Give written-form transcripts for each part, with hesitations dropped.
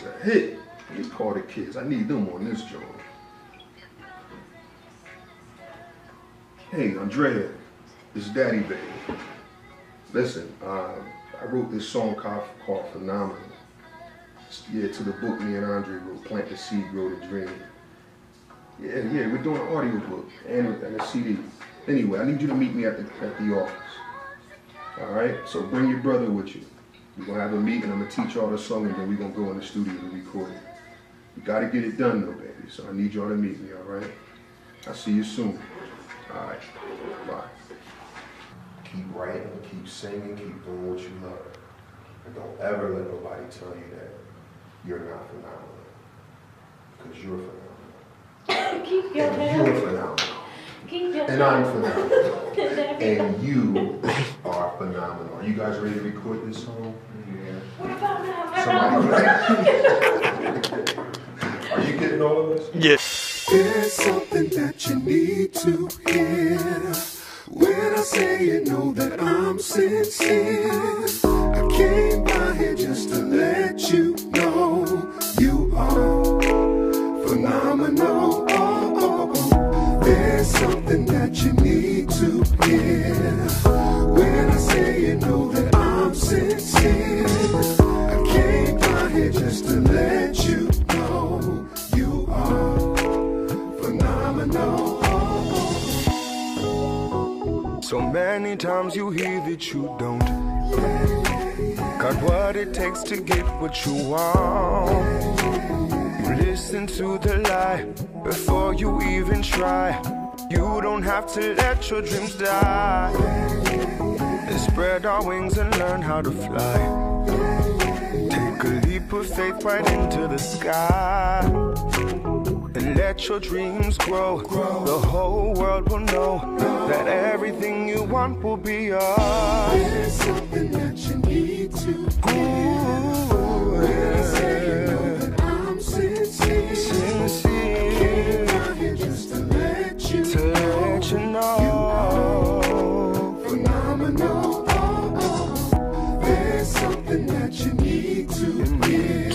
a hit. Let me call the kids. I need them on this joint. Hey, Andrea, it's Daddy Baby. Listen, I wrote this song called Phenomenal. Yeah, to the book me and Andre wrote, Plant the Seed, Grow the Dream. Yeah, we're doing an audio book and a CD. Anyway, I need you to meet me at the office. All right? So bring your brother with you. We're going to have a meeting. I'm going to teach y'all the song, and then we're going to go in the studio and record it. You got to get it done, though, baby. So I need y'all to meet me, all right? I'll see you soon. All right. Bye. Keep writing, keep singing, keep doing what you love. And don't ever let nobody tell you that you're not phenomenal. Because you're phenomenal. Keep your and you're phenomenal. Keep your and I'm phenomenal. And you are phenomenal. Are you guys ready to record this song? Yeah. What about now? Are you getting all of this? Yes. There's something that you need to hear. When I say you know that I'm sincere, I came by here just to let you know you are phenomenal. There's something that you need to hear. When I say you know that I'm sincere, I came by here just to let you know you are phenomenal. So many times you hear that you don't got what it takes to get what you want. You listen to the lie before you even try. You don't have to let your dreams die. Let's spread our wings and learn how to fly. Take a leap of faith right into the sky. And let your dreams grow. The whole world will know that everything you want will be yours. There's something that you need to hear. When I say you know that I'm sincere, I came down here just to let you know you are phenomenal. There's something that you need to hear.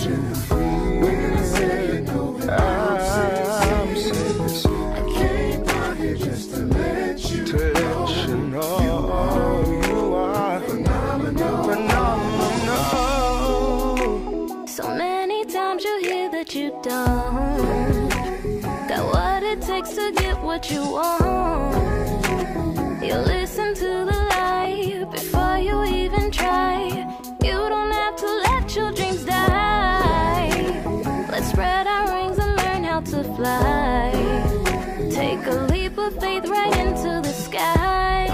When I say you know that I'm sincere, I came down here just to let you know you are phenomenal. So many times you hear that you don't got what it takes to get what you want. You listen to the lie before you even try. You don't have to let your dreams die. Let's spread our wings and learn how to fly. Take a leap of faith right into the sky.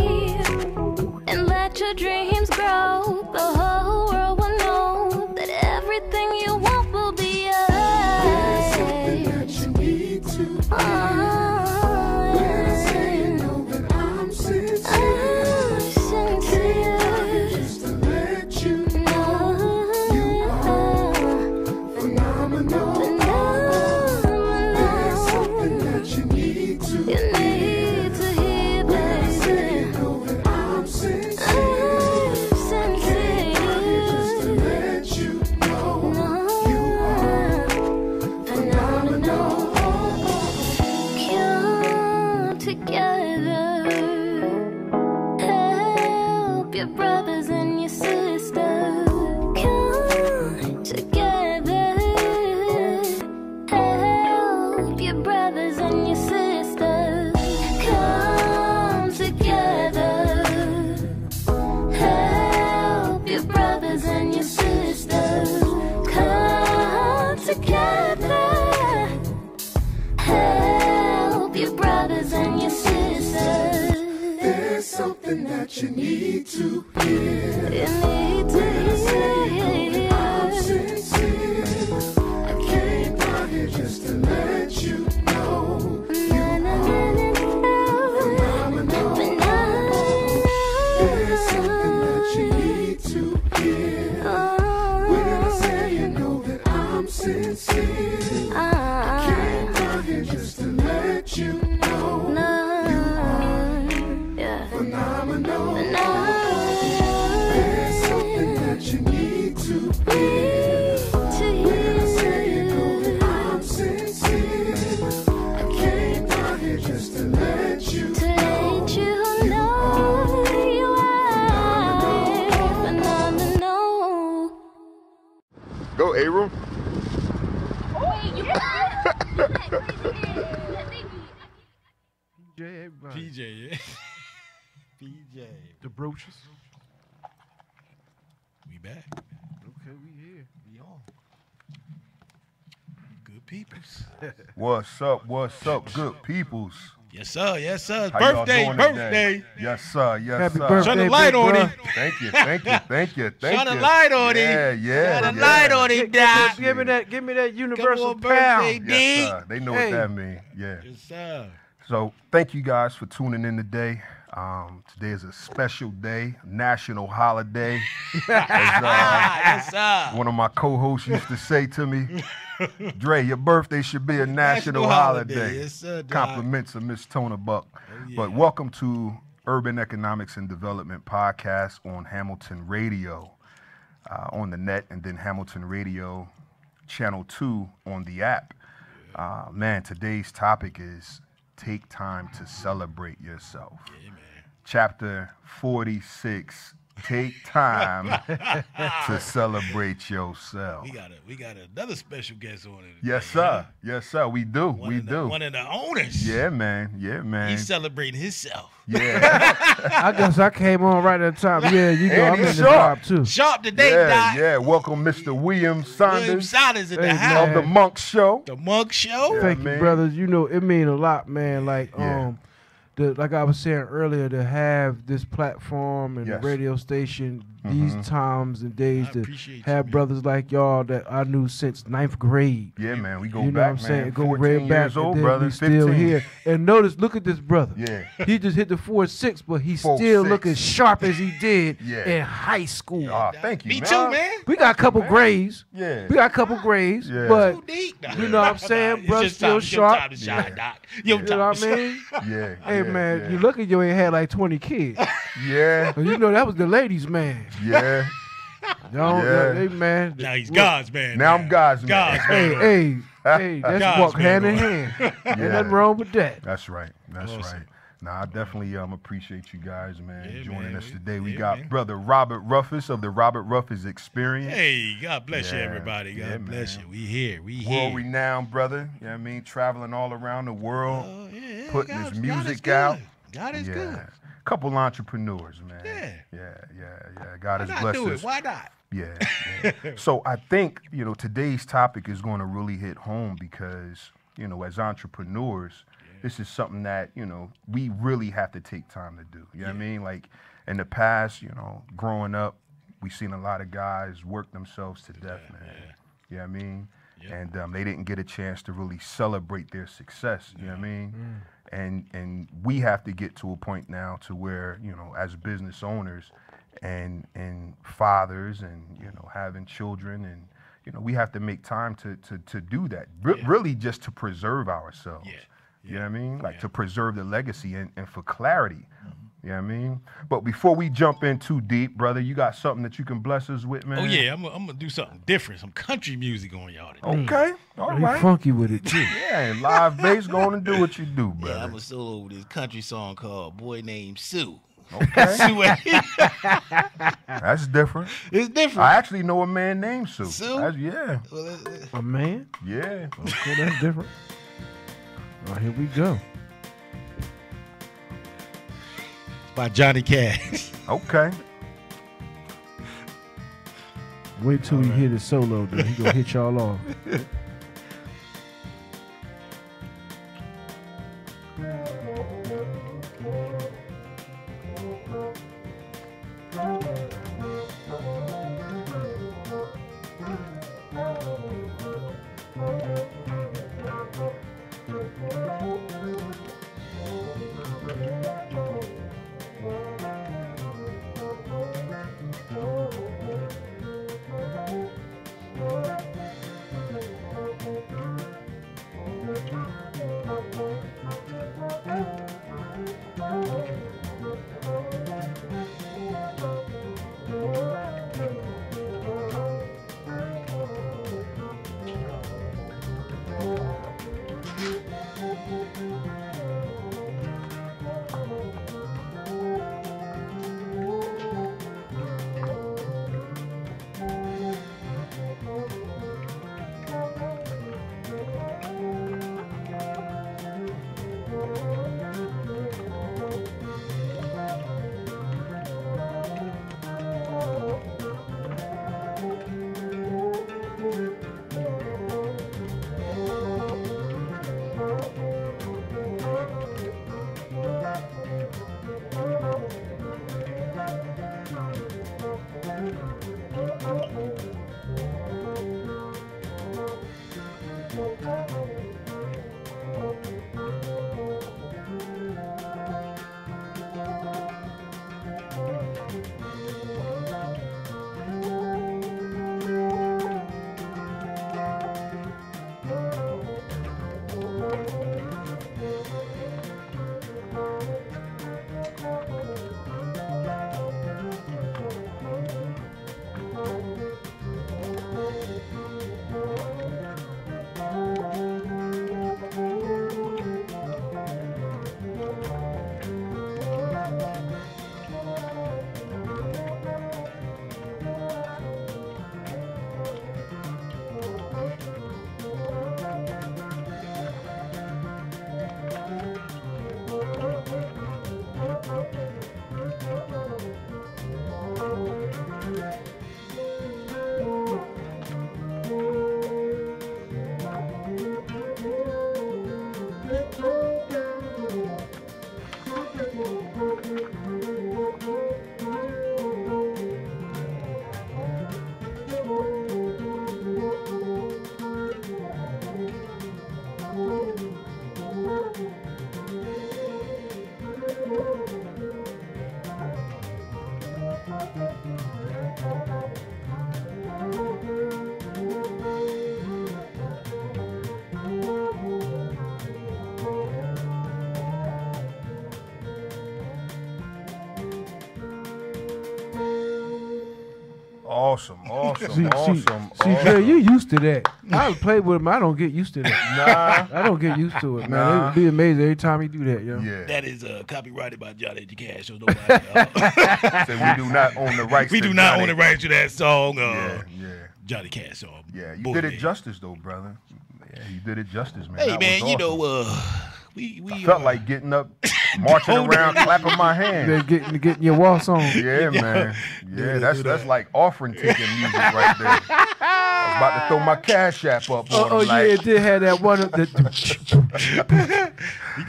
And let your dreams grow. The whole world will know that everything you want will be yours. There's something that you need to hear. When I say you know that I'm sincere, just to let you know you are phenomenal. There's something that you need to hear. When I say you know that I'm sincere, just to let you know you are phenomenal. Come together, help your brothers and your sisters. Come together, help your brothers and your sisters. Come together, help your brothers and your sisters. Come together, help your brothers and your sisters. There's something that you need to hear. You need to When I say you know hear. that I'm sincere, I came down here just to let you know you are phenomenal. There's something that you need to hear. When I say you know that I'm sincere, I came down here just to let you know you are phenomenal. There's something that you need to hear. When I say Abram? PJ, everybody. PJ, yeah. PJ. The brooches. We back. Okay, we here. We on. Good peoples. What's up, good peoples? Yes, sir. Yes, sir. How y'all Birthday, doing birthday. today? Yes, sir. Yes, Happy sir. birthday, Shine the big light on bro. him. Thank you. Shine the light on him. Yeah. Shine the light on him, Doc. Give me that universal Come on, birthday, pound. D. Yes, sir. They know Hey. what that means. Yeah. Yes, sir. So thank you guys for tuning in today. Today is a special day, national holiday. Yes, sir. One of my co-hosts used to say to me, Dre, your birthday should be a national holiday. Yes, sir, Doc. Compliments of Miss Tona Buck. yeah. But welcome to Urban Economics and Development Podcast on Hamilton Radio on the net, and then Hamilton Radio Channel 2 on the app. Man, today's topic is take time to celebrate yourself. Yeah, man. Chapter 46. Take time to celebrate yourself. We got another special guest on it. Yes, today, sir. Yes, sir. We do. One We of the- do. One of the owners. Yeah, man. Yeah, man. He's celebrating himself. Yeah. I guess I came on right at the time. Yeah, you know, And I'm in he's the sharp. job too. Sharp today, yeah, Doc. yeah. Welcome, Mr. William William Saunders Saunders in Hey, the man. house. of the Monk Show. The Monk Show. Yeah. Thank you, man. brothers. You know, it mean a lot, man. Like, Yeah. like I was saying earlier, to have this platform and Yes. the radio station these times and days I to appreciate you, have man. brothers like y'all that I knew since 9th grade. Yeah, man. We go You know back, what I'm saying? man. Go 14 way years back, old, and then brother. we 15. still here. And notice, look at this brother. Yeah. He just hit the 4.6, but he's 4.6. still looking sharp as he did Yeah. in high school. Ah, thank you, Me man. too, man. We got a couple grades. Yeah. We got a couple grades, Yeah. but Too deep. Nah. you know what I'm saying? It's Brother just still time- sharp. Your time to shine, Yeah. Doc. Your you time know to what I shine. mean? Yeah. Hey, yeah, man, yeah. you look at you ain't had like 20 kids. Yeah. But you know that was the ladies' man. Yeah. Y'all, Yeah. hey, man. Now he's look, God's man. Now I'm God's man. God's Hey, man. hey, that's God's walk man, hand in bro. hand. Ain't Yeah. nothing wrong with that. That's right. That's Awesome. right. Now I definitely appreciate you guys, man, Yeah, joining man. us today. We Yeah, got man. brother Robert Ruffus of the Robert Ruffus Experience. Hey, God bless you, Yeah. everybody. God Yeah, bless man. you. We here. We World here. renowned brother, you know what I mean, traveling all around the world, Yeah, putting God- his God is music good. out. God is yeah. good. Couple entrepreneurs, man. Yeah. Yeah. God Why has not blessed do us. it? Why not? Yeah. So I think, today's topic is going to really hit home because, as entrepreneurs, this is something that, we really have to take time to do. You know what I mean? Like in the past, growing up, we've seen a lot of guys work themselves to death, man. You know what I mean? Yeah. And they didn't get a chance to really celebrate their success. You know what I mean? And we have to get to a point now to where, as business owners and fathers and, having children and, we have to make time to do that. Really just to preserve ourselves. Yeah. You know what I mean? Like to preserve the legacy and for clarity. You know what I mean? But before we jump in too deep, brother, you got something that you can bless us with, man? Oh, yeah. I'm going to do something different. Some country music on y'all today. Okay. All He right. funky with it too. Yeah, and live bass going and do what you do, brother. Yeah, I'm a solo with this country song called Boy Named Sue. Okay. Sue. That's different. It's different. I actually know a man named Sue. Sue? Yeah. A man? Yeah. Okay, that's different. All right, here we go. By Johnny Cash. Okay. Wait till we hear the solo, though. He gonna hit y'all off. Awesome, awesome, See, awesome. Dre, you used to that. I play with him. I don't get used to that. Nah. I don't get used to it, man. Nah. It would be amazing every time you do that, yo. Yeah. That is copyrighted by Johnny Cash. So nobody. So we do not own the rights. We to do not Johnny. own the rights to that song. Yeah, yeah, Johnny Cash song. yeah. You Bootleg. did it justice, though, brother. Yeah, you did it justice, man. Hey That man, was you awesome. know, we I felt like getting up, marching around, clapping my hands. They're getting your waltz on. Yeah, man. Yeah, that's like offering taking music right there. I was about to throw my cash app up on Oh him, yeah, like, it did have that one. you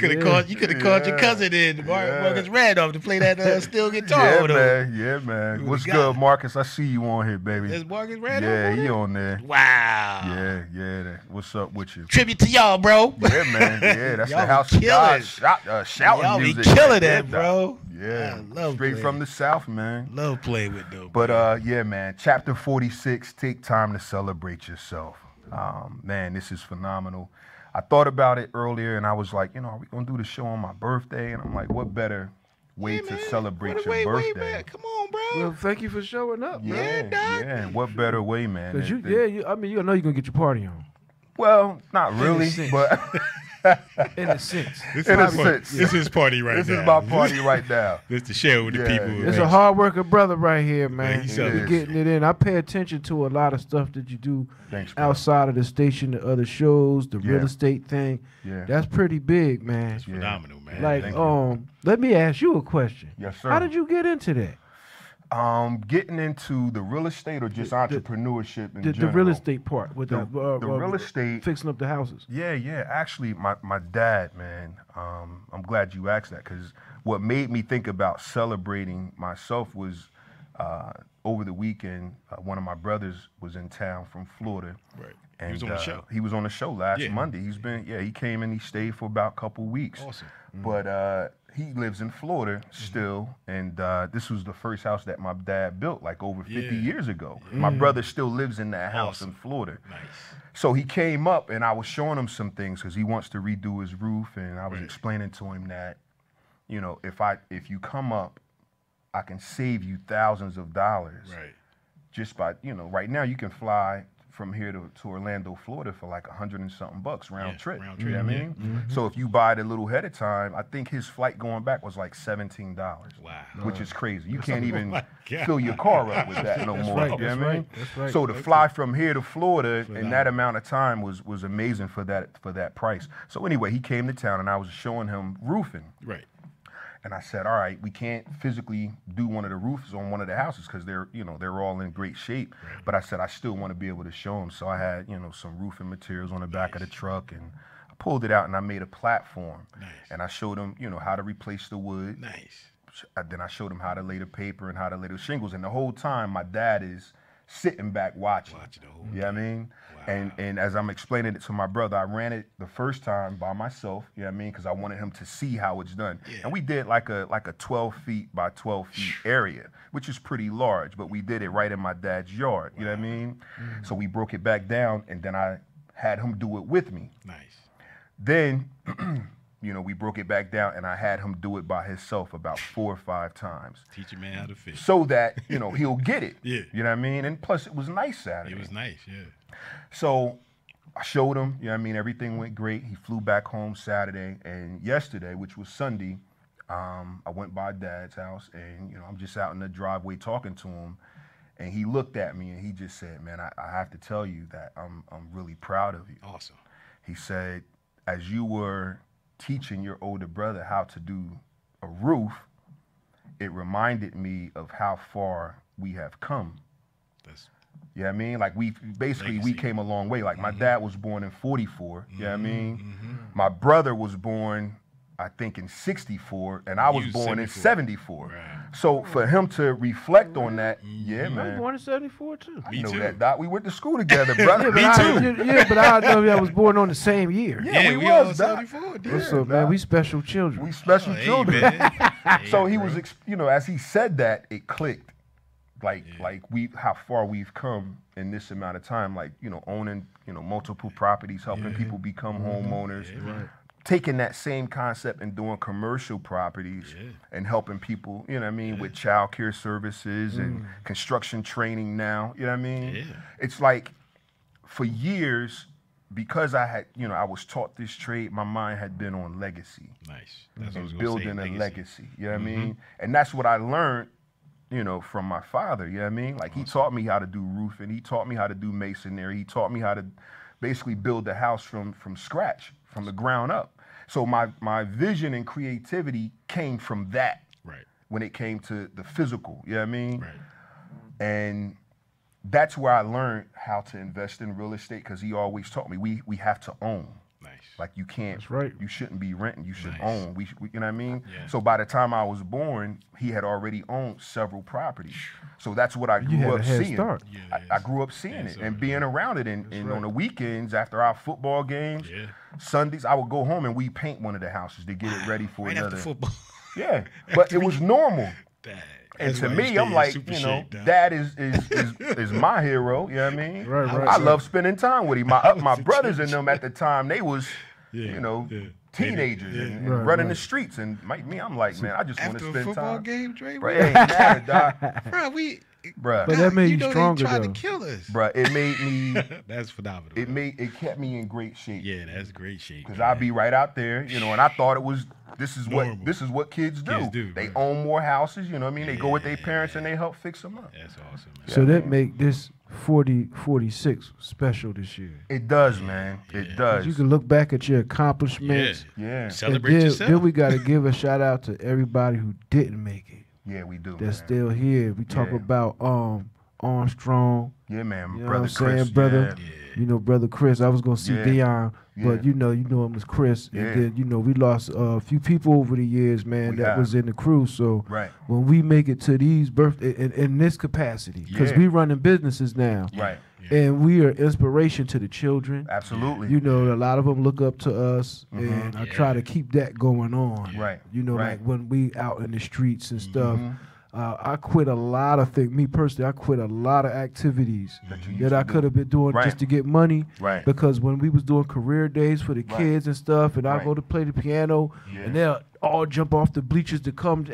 could have called your cousin in Marcus Randolph to play that steel guitar. yeah, with him. man. Yeah, man. What's got good, it. Marcus? I see you on here, baby. That's Marcus Randolph. Yeah, on he there? on there. Wow. Yeah, yeah. What's up with you? Tribute to y'all, bro. Yeah, man. Yeah, that's Y'all the be house of killing. God. Shouting Y'all be music. killing right there, that, bro. Yeah, I love straight playing. from the South, man. Love playing with them. But yeah, man. Chapter 46. Take time to celebrate yourself. Man, this is phenomenal. I thought about it earlier, and I was like, are we gonna do the show on my birthday? And I'm like, what better way to celebrate your birthday? Man. Come on, bro. Well, thank you for showing up, Yeah, man. yeah. What better way, man? Cause you know you're gonna get your party on. Well, not really, sense. but In a sense. in a sense, This is party right this now. is my party right now. This to share with the Yeah, people. yeah. It's a hard working brother right here, man. he's You something. getting it in. I pay attention to a lot of stuff that you do Thanks, bro. outside of the station, the other shows, the real Yeah. estate thing. Yeah. That's pretty big, man. It's phenomenal, man. Like, thank you. let me ask you a question. Yes, sir. How did you get into that? Getting into the real estate or just entrepreneurship in The general? real estate part with The real estate. fixing up the houses. Yeah, yeah. Actually, my dad, man. I'm glad you asked that because what made me think about celebrating myself was over the weekend. One of my brothers was in town from Florida. Right. And, He was on the show. He was on the show last Yeah. Monday. He came and he stayed for about a couple weeks. Awesome. But he lives in Florida still, and this was the first house that my dad built like over 50 Yeah. years ago. My brother still lives in that house in Awesome. Florida. Nice. So he came up, and I was showing him some things because he wants to redo his roof, and I was Right. explaining to him that, if you come up, I can save you thousands of dollars Right. just by, right now you can fly from here to Orlando, Florida for like $100 and something round Yeah, trip. round You know trip, what I yeah. mean? So if you buy it a little ahead of time, I think his flight going back was like $17. Wow. Which is crazy. You can't even my God. fill your car up with that no more. right, You know that's what I mean? right, that's right. So to fly from here to Florida in that amount of time was amazing for that price. So anyway, he came to town and I was showing him roofing. Right. And I said, all right, we can't physically do one of the roofs on one of the houses because they're all in great shape. Right. But I said, I still want to be able to show them. So I had, some roofing materials on the back of the truck and I pulled it out and I made a platform. Nice. And I showed them, how to replace the wood. Nice. Then I showed them how to lay the paper and how to lay the shingles. And the whole time my dad is sitting back watching. Watch the whole You know what I mean? Wow. And as I'm explaining it to my brother, I ran it the first time by myself, you know what I mean? Because I wanted him to see how it's done. Yeah. And we did like a 12 feet by 12 feet area, which is pretty large, but we did it right in my dad's yard, you know what I mean? So we broke it back down, and then I had him do it with me. Nice. Then, you know, we broke it back down, and I had him do it by himself about 4 or 5 times. Teach a man how to fish. So that, you know, he'll get it. Yeah. You know what I mean? And plus, it was nice Saturday. It was nice, yeah. So I showed him, you know what I mean? Everything went great. He flew back home Saturday. And yesterday, which was Sunday, I went by Dad's house, and, you know, I'm just out in the driveway talking to him. And he looked at me, and he just said, man, I have to tell you that I'm really proud of you. Awesome. He said, as you were teaching your older brother how to do a roof, it reminded me of how far we have come. That's You know what I mean? Like we Legacy. came a long way. Like my dad was born in 44, you know what I mean? My brother was born, I think, in 64, and I was You was born in 74. 74. Right. So for him to reflect on that, yeah, I was man. born in 74 too. I Me know too. that, Doc. We went to school together, brother. Me too. Yeah, but I know I was born on the same year. Yeah, we all was, Doc. 74, dude. What's up, man? We special children. We special Hey, children. man. Hey, So he bro. was, you know, as he said that, it clicked. Like how far we've come in this amount of time. Like, you know, owning, you know, multiple properties, helping people become homeowners. Taking that same concept and doing commercial properties and helping people, you know what I mean, with child care services and construction training now, you know what I mean? Yeah. It's like for years, because I had, you know, I was taught this trade, my mind had been on legacy. Nice. That's what I was And gonna say, building a legacy, you know what I mean? And that's what I learned, you know, from my father, you know what I mean? Like he taught me how to do roofing, he taught me how to do masonry, he taught me how to basically build the house from scratch, from the ground up. So my vision and creativity came from that. Right. When it came to the physical, you know what I mean? Right. And that's where I learned how to invest in real estate, because he always taught me we have to own. Nice. Like you can't, That's right. you shouldn't be renting, you should Nice. own. We, you know what I mean? Yeah. So by the time I was born, he had already owned several properties. So that's what I You grew had up a head seeing. start. Yeah, I grew up seeing it and being around it. And on the weekends after our football games, Yeah. Sundays, I would go home and we paint one of the houses to get it ready for Right another. after football. Yeah, but it was normal. Dang. And That's to why you me, stay I'm in like, super you know, shape, dog. Dad is my hero. You know what I mean? Right, right, I right. love spending time with him. My brothers and them at the time, they was, Yeah, you know, yeah. teenagers Yeah. and Right, running right. the streets. And me, I'm like, man, I just want After to a spend football time. game, Dre, Bro, it ain't matter, Doc. bro, we, Bruh. But that made you know stronger, they tried though. to kill us. Bruh, it made me, That's phenomenal. it kept me in great shape. Yeah, that's great shape. Because man. I'd be right out there, you know, and I thought it was, this is Normal. what kids do. Kids do, They right. own more houses, you know what I mean? They go with their parents and they help fix them up. That's awesome, man. So that make this 46 special this year. It does, man. It does. You can look back at your accomplishments. Yeah. And Celebrate then, yourself. then we got to give a shout out to everybody who didn't make it. Yeah, we do, That's man. still here. We talk Yeah. about Armstrong. Yeah, man. You know Brother what I'm saying, Chris. brother? Yeah. You know, brother Chris. I was gonna see Yeah. Dion, but Yeah. you know him as Chris. Yeah. And then we lost a few people over the years, man. We that have. was in the crew. So Right. when we make it to these birthday in this capacity, because Yeah. we running businesses now, Right. and we are inspiration to the children. Absolutely. You know, a lot of them look up to us, and I try to keep that going on. Right. You know, Right. like when we out in the streets and stuff. I quit a lot of things. Me personally, I quit a lot of activities that I could have been doing Right. just to get money. Right. Because when we was doing career days for the Right. kids and stuff, and I Right. go to play the piano, Yeah. and they'll all jump off the bleachers to come.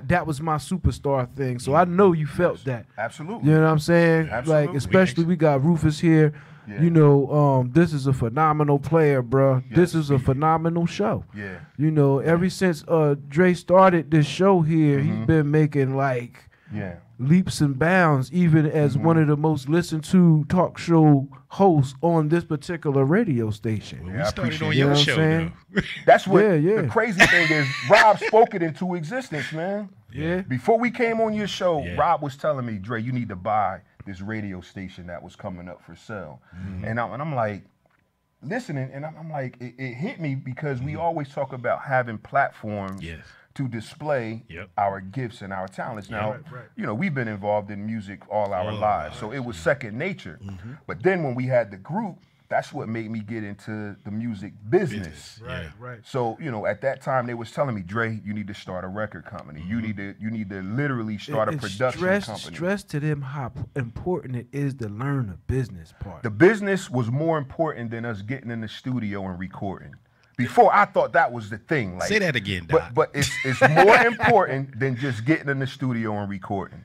That was my superstar thing. So I know you felt that. Absolutely. You know what I'm saying? Absolutely. Like, especially we got Rufus here. Yeah. You know, this is a phenomenal player, bro. This Yes. is a phenomenal show. Yeah. You know, ever since Dre started this show here, Mm-hmm. he's been making like Yeah. leaps and bounds, even as Mm-hmm. one of the most listened to talk show hosts on this particular radio station. We Yeah, I started appreciate on it. You know your what I'm show, saying? though. That's what Yeah. the crazy thing is. Rob spoke it into existence, man. Yeah. Before we came on your show, Yeah. Rob was telling me, Dre, you need to buy this radio station that was coming up for sale. And I'm like, listening, and I'm like, it hit me because we always talk about having platforms Yes. to display Yep. our gifts and our talents. Now, right. you know, we've been involved in music all our lives, so it was second nature. Mm-hmm. But then when we had the group, that's what made me get into the music business. Yeah. Right. So, you know, at that time they was telling me, Dre, you need to start a record company. You need to literally start a And production company. Stress to them how important it is to learn the business part. The business was more important than us getting in the studio and recording. Before, I thought that was the thing. Like, Say that again, Doc. But it's more important than just getting in the studio and recording.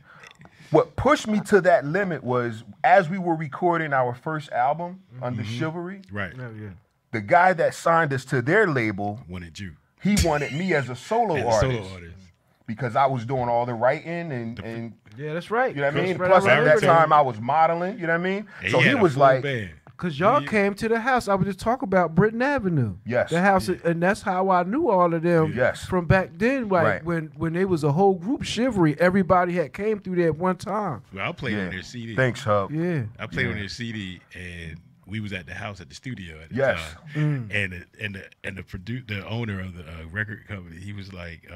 What pushed me to that limit was as we were recording our first album under Chivalry, Right. the guy that signed us to their label, Wanted you. he wanted me as a solo As a artist. solo artist. Because I was doing all the writing and Yeah, that's right. you know what I mean? That's right. Plus I at that remember time I was modeling, you know what I mean? And So he had a was full like, band. Cause y'all came to the house. I was just talking about Britton Avenue. Yes. The house, and that's how I knew all of them. Yes. From back then, like Right. when they was a whole group, Chivalry. Everybody had came through there at one time. Well, I played on their CD. Thanks, Hub. Yeah. I played on their CD, and we was at the house at the studio at the Yes. time. And the owner of the record company, he was like,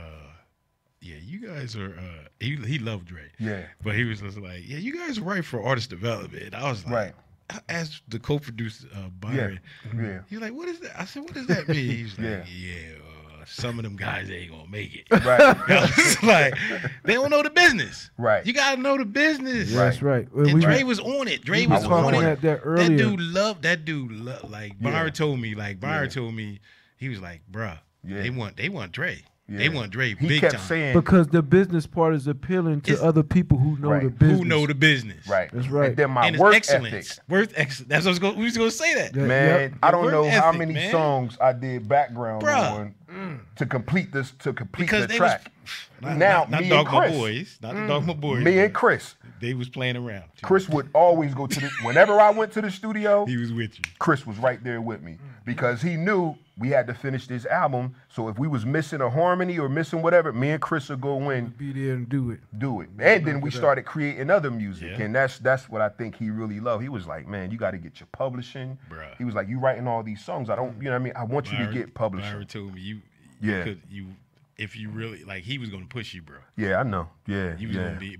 "Yeah, you guys are." He loved Dre. Yeah. But he was just like, "Yeah, you guys are right for artist development." And I was like, Right. I asked the co-producer Byron. Yeah. He was like, "What is that?" I said, "What does that mean?" He's like, Yeah. "Yeah, some of them guys ain't gonna make it." Right. I was like, they don't know the business. Right. You gotta know the business. That's right. When And we Dre was on it. Dre we was was on talking it. at that earlier. That dude loved, like Byron told me, he was like, bruh, Yeah. they want Dre. Yeah. They want Dre He big kept time. saying, because the business part is appealing to It's- other people who know Right. the business. Who know the business. right. That's right. And then my And work it's excellence. ethic. Work excellence. That's what we was gonna say that. Yeah. Man, Yep. I don't Work know how ethic, many man. songs I did background Bruh. on to complete Because the they track. was Now, not me Dog and My Chris. Boys. Not the Dog My Boys. Me and Chris. They was playing around. Chris would always go to the, whenever I went to the studio, He was with you. Chris was right there with me because he knew we had to finish this album. So if we was missing a harmony or missing whatever, me and Chris would go in, Be there and do it. do it. And then we started creating other music. Yeah. And that's what I think he really loved. He was like, man, you got to get your publishing. Bruh. He was like, you writing all these songs. I don't, you know what I mean? I want you to get publishing. Byron told me you Yeah. could if you really like he was gonna push you, bro. Yeah, I know. Yeah, He was yeah. gonna be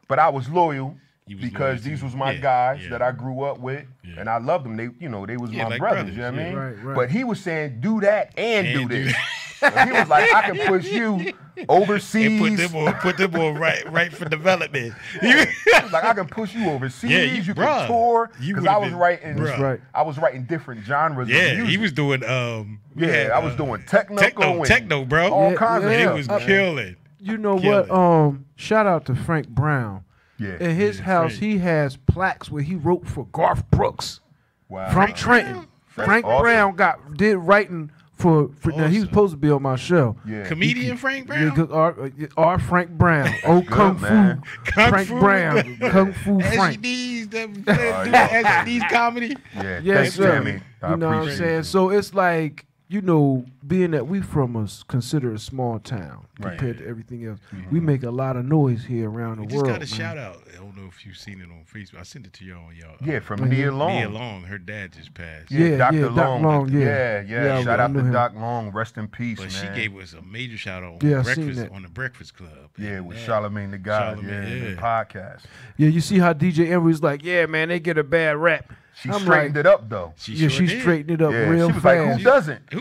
But I was loyal You was because loyal these too. was my Yeah, guys yeah. that I grew up with, Yeah. and I loved them. They, they was Yeah, my like brothers. brothers, You know what I yeah. mean? Right. But he was saying, do that and do And do this. So he was like, I can push you overseas. and put them on right for development. He was like, I can push you overseas. Yeah, you bruh, can tour. you Because would've I was been- writing. bruh. Right. I was writing different genres. of Yeah, music. he was doing I was doing techno, techno, bro. all Yeah, kinds yeah. of It stuff. was man. killing. You know Kill what? Shout out to Frank Brown. Yeah. In his Yeah, house, Frank. he has plaques where he wrote for Garth Brooks Wow. from Trenton. That's Frank awesome. Brown did writing for now he was Awesome. supposed to be on my show. Yeah. Comedian Frank Yeah, Brown. 'cause R. Frank Brown. Oh, Kung Fu. man. Kung Frank Fu. Brown. Kung Fu Frank. SGD's, yeah. SGD's comedy. Yeah. Yes, Thanks, sir. Tammy. I You know what I'm appreciate saying? it. So it's like, being that we from consider a small town Right. compared to everything else, we make a lot of noise here around the We world. just got a man. shout out. I don't know if you've seen it on Facebook. I sent it to y'all. Yeah, from Nia Long. Nia Long, her dad just passed. Yeah, Dr. Doc Long. Long, yeah. Yeah. Yeah, Shout I out knew to him. Doc Long. Rest in peace, But man. she gave us a major shout out Yeah, I on seen breakfast that. on the Breakfast Club. Yeah, And with that- Charlamagne the God. Charlamagne, Yeah, yeah. the podcast. Yeah, you see how DJ Emory's like, yeah, man, they get a bad rap. She I'm straightened like, it up though. She Yeah, sure she did. straightened it up Yeah, real she was fast. like, who doesn't? She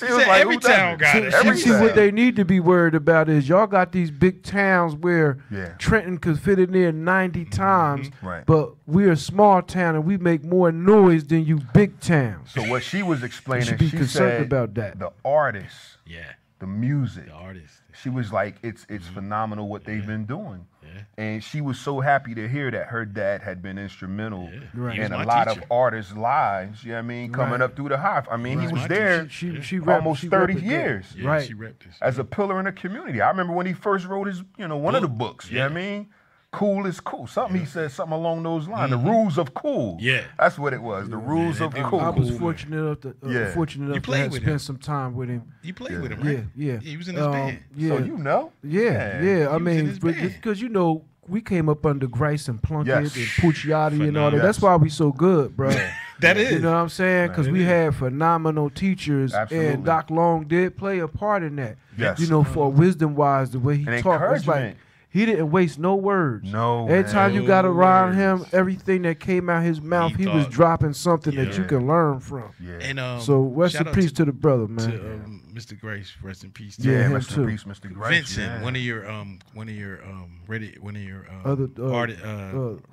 She said every town got it. Every See, town. what they need to be worried about is y'all got these big towns where Yeah. Trenton could fit in there 90 times, Right. but we're a small town and we make more noise than you big towns. So what she was explaining, should be she concerned said about that. the artists, Yeah, the music. the artist. She was like, it's phenomenal what they've been doing. Yeah. And she was so happy to hear that her dad had been instrumental Yeah. Right. He was in a my lot teacher. of artists' lives, you know what I mean, coming Right. up through the hive. I mean, he Right. was My there teacher. She rep- almost she 30 rep it good. years Yeah, Right. she repped this. as a pillar in the community. I remember when he first wrote his, one of the books, you know what I mean? Cool is cool. Something he said, something along those lines. The rules of cool. Yeah. That's what it was. The rules that of dude cool. I was Cool, fortunate enough to Yeah. to played have with spent him. some time with him. You played with him, Yeah, right? yeah. He was in his band. Yeah, So you know? yeah. He I was in mean, his band. because we came up under Grice and Plunkett Yes. and Pucciati and all that. Phenomenal. That's Yes. why we so good, bro. That is. You know what I'm saying? Because Man, we it is. had phenomenal teachers, Absolutely. and Doc Long did play a part in that. Yes. You know, for wisdom-wise, the way he And taught, it's like encouragement. he didn't waste no words. No, Every man. time you got No around him, words. everything that came out his mouth, he was taught. dropping something that you Yeah. can learn from. Yeah. And So rest shout in out peace to the brother, man. to Mr. Grace, rest in peace. Yeah, yeah, him rest too. in peace, Mr. Grace. Vincent, man. one of your Other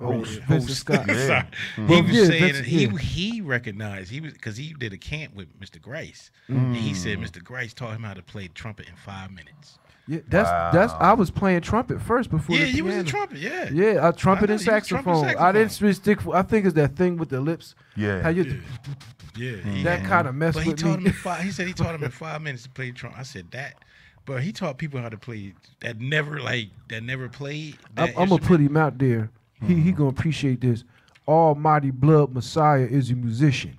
hosts. Vincent Scott. Yeah. He Well, was yeah, saying Vincent, that he yeah. he recognized because he did a camp with Mr. Grace, and he said Mr. Grace taught him how to play trumpet in 5 minutes. Yeah, that's. I was playing trumpet first before. Yeah, the you was a piano. trumpet. Yeah, Yeah, trumpet I and know, you was trumpet saxophone. I didn't saxophone. stick. I think it's that thing with the lips. Yeah. How you yeah. that kind of mess But he with taught me. him in five. He said he taught him in 5 minutes to play trumpet. I said that, but he taught people how to play that never played. I'm gonna put him out there. He gonna appreciate this. Almighty Blood Messiah is a musician.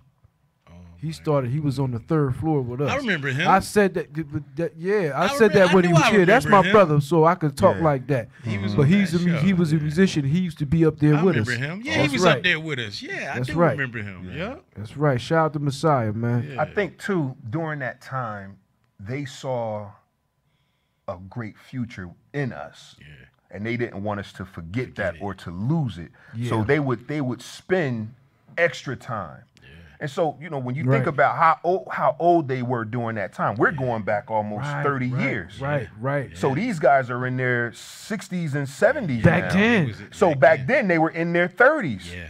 He started. He was on the 3rd floor with us. I remember him. I said that. Yeah, I I said that remember- when I he knew was I here. That's my remember him. brother, so I could talk Yeah. like that. He was But on he's that show. he was a musician. He used to be up there I with remember us. him. Yeah, That's he was right. up there with us. Yeah, That's I do right. remember him. Yeah. That's right. Shout out to Messiah, man. Yeah. I think too, during that time, they saw a great future in us. Yeah. And they didn't want us to forget that it. or to lose it. Yeah. So they would spend extra time. And so, you know, when you Right. think about how old they were during that time, we're going back almost 30 years. Right. So these guys are in their 60s and 70s Back now. then. So back then they were in their 30s. Yeah.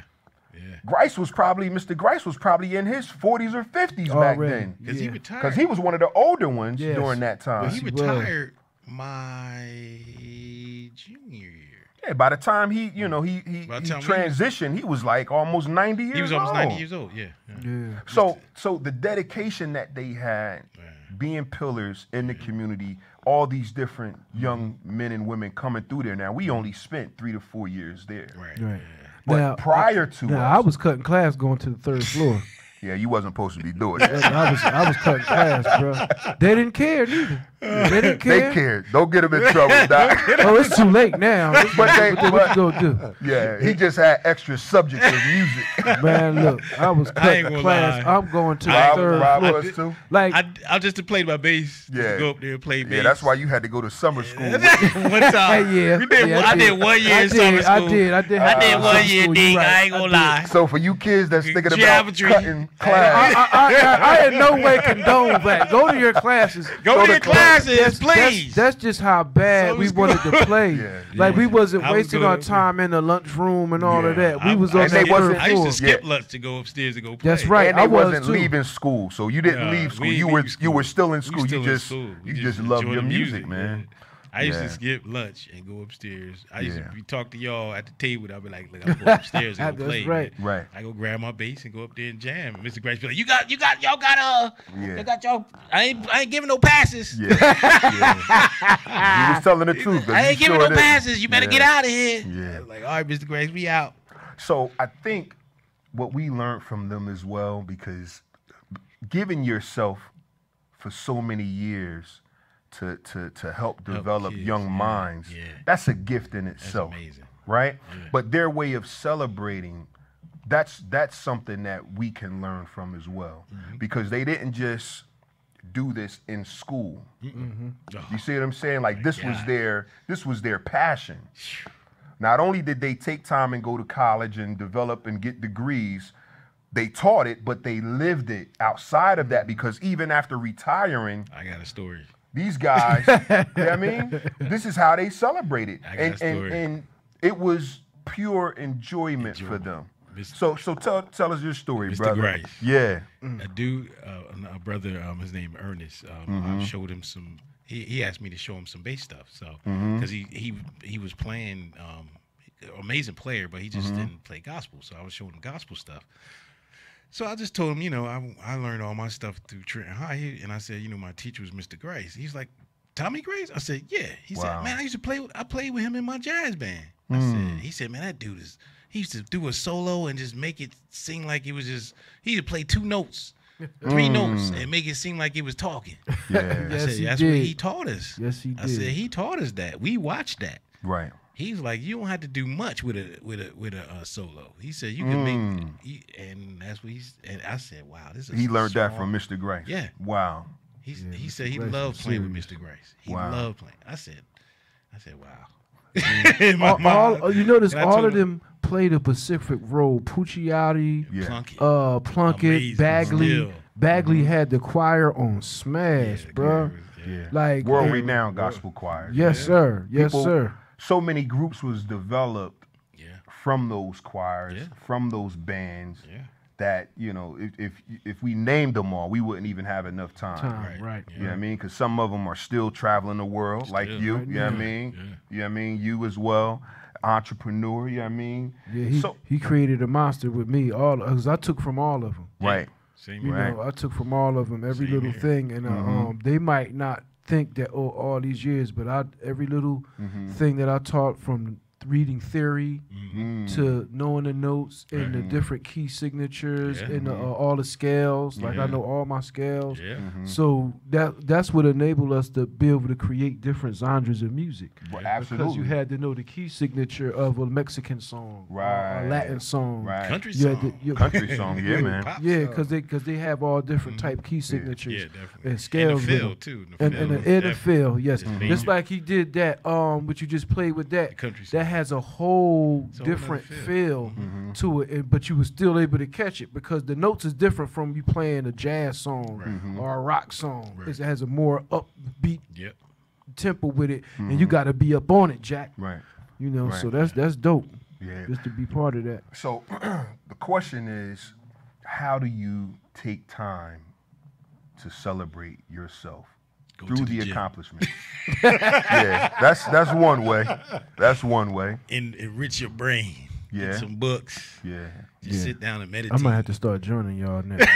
Mr. Grice was probably in his 40s or 50s back Already. then. Because he Yeah. retired. Because he was one of the older ones Yes. during that time. Well, he Yes, he was. retired my junior year. Yeah, by the time he By the time we- transitioned, he was like almost 90 years old. He was almost 90 years old. Yeah. Yeah. So the dedication that they had, being pillars in the community, all these different young men and women coming through there. Now we only spent 3 to 4 years there. Right. But prior to now, us, I was cutting class going to the 3rd floor. yeah, you wasn't supposed to be doing that. I was cutting class, bro. They didn't care neither. They didn't They care. cared. Don't get him in trouble, Doc. Oh, it's too late now. But they- what you gonna do? Yeah, he just had extra subjects of music. Man, look, I was I ain't cutting gonna class. lie. I'm going to the Rob 3rd floor. was too. Like, I just to play my bass. Yeah. Just go up there and play bass. Yeah, that's why you had to go to summer school. One time. hey, yeah. We did, yeah, I did 1 year in summer school. I did I did summer 1 year, school, dig. you right. I ain't gonna lie. So for you kids that's thinking about Geometry. cutting class, I in no way condone that. Go to your classes. Go to to your class. classes, please. That's just how bad Summer we school. wanted to play. Yeah. Like we wasn't I was wasting good. our time in the lunchroom and all of Yeah. that. We was on and that they wasn't- 3rd I used floor. to skip Yeah. lunch to go upstairs to go play. That's right. and I they was wasn't too. leaving school, so you didn't Nah, leave school. we You didn't were leave you were school. still in We school. still You in just school. We you just just love enjoy your the music, man. I used Yeah. to skip lunch and go upstairs. I used Yeah. to talk to y'all at the table. I'd be like, look, I'm going upstairs and go That's play. right. man. Right. I go grab my bass and go up there and jam. And Mr. Grace be like, y'all got Yeah. I ain't giving no passes. Yeah. yeah. He was telling the truth. 'cause I he ain't giving sure no did. passes. You better Yeah. get out of here. Yeah. I was like, all right, Mr. Grace, we out. So I think what we learned from them as well, because giving yourself for so many years to help develop kids, young yeah, minds, yeah. that's a gift in That's itself. amazing. Right? But their way of celebrating, that's something that we can learn from as well. Because they didn't just do this in school. You see what I'm saying? Like this was their passion. Not only did they take time and go to college and develop and get degrees, they taught it, but they lived it outside of that, because even after retiring, I got a story. these guys, you know what I mean? This is how they celebrated. I got a story. And it was pure enjoyment for them. So tell us your story, Mr. brother. Grice. Yeah. A dude, a brother, his name Ernest. I showed him some. He asked me to show him some bass stuff. So because he was playing, amazing player, but he just didn't play gospel. So I was showing him gospel stuff. So I just told him, I learned all my stuff through Trenton High, and I said, my teacher was Mr. Grace. He's like, Tommy Grace? I said, yeah. He said, man, I played with him in my jazz band. He said, man, that dude he used to do a solo and just make it seem like it was just, he used to play 2 notes, 3 notes, and make it seem like he was talking. Yeah. Yes, I said, he that's did. what he taught us. Yes, he I said, did. he taught us that. We watched that. Right. He's like, you don't have to do much with a solo. He said you can make, and that's what he's. And I said, wow, this is. He learned small. that from Mr. Grace. Yeah. Wow. He said he loved playing with Mr. Grace. He loved playing. I said, wow. You notice And I all told of him- them play the Pacific Role. Pucciati, Plunkett, Amazing. Bagley. Still. Bagley had the choir on smash, bro. Yeah. Like World-renowned gospel choir. Yes, sir. Yes, People- sir. So many groups was developed Yeah. from those choirs, Yeah. from those bands. Yeah. That if we named them all, we wouldn't even have enough time. Right. You know what I mean? Because some of them are still traveling the world, like Still. you. Right You know what I now. mean? Yeah. You know what I mean? You as well, entrepreneur. You know what I mean? Yeah, he created a monster with me. Cause I took from all of them. Right. Same You here. know, I took from all of them every Same little here. thing, and they might not think that all these years, but every little thing that I taught from reading theory to knowing the notes and the different key signatures Yeah. and all the scales. Like I know all my scales. Yeah. So that's what enabled us to be able to create different genres of music. Well, Because absolutely. you had to know the key signature of a Mexican song, or Right. a Latin song, Right. Country You had song. Country song, yeah, man. Pop Yeah, song. because they have all different type key signatures Yeah, definitely. and scales. And the with feel them. too. And in the feel, yes. It's Just like he did that, what you just played with that. The country song. That has a whole It's a whole different nother feel to it, but you were still able to catch it because the notes is different from you playing a jazz song or a rock song. Right. It has a more upbeat Yep. tempo with it, and you got to be up on it, Jack. Right. You know, so Right. that's dope. Yeah. Just to be part of that. So the question is, how do you take time to celebrate yourself Go through to the the gym. accomplishments? Yeah, that's one way. That's one way. And enrich your brain. Yeah. Get some books. Yeah. Just Yeah. sit down and meditate. I might have to start joining y'all now. Man.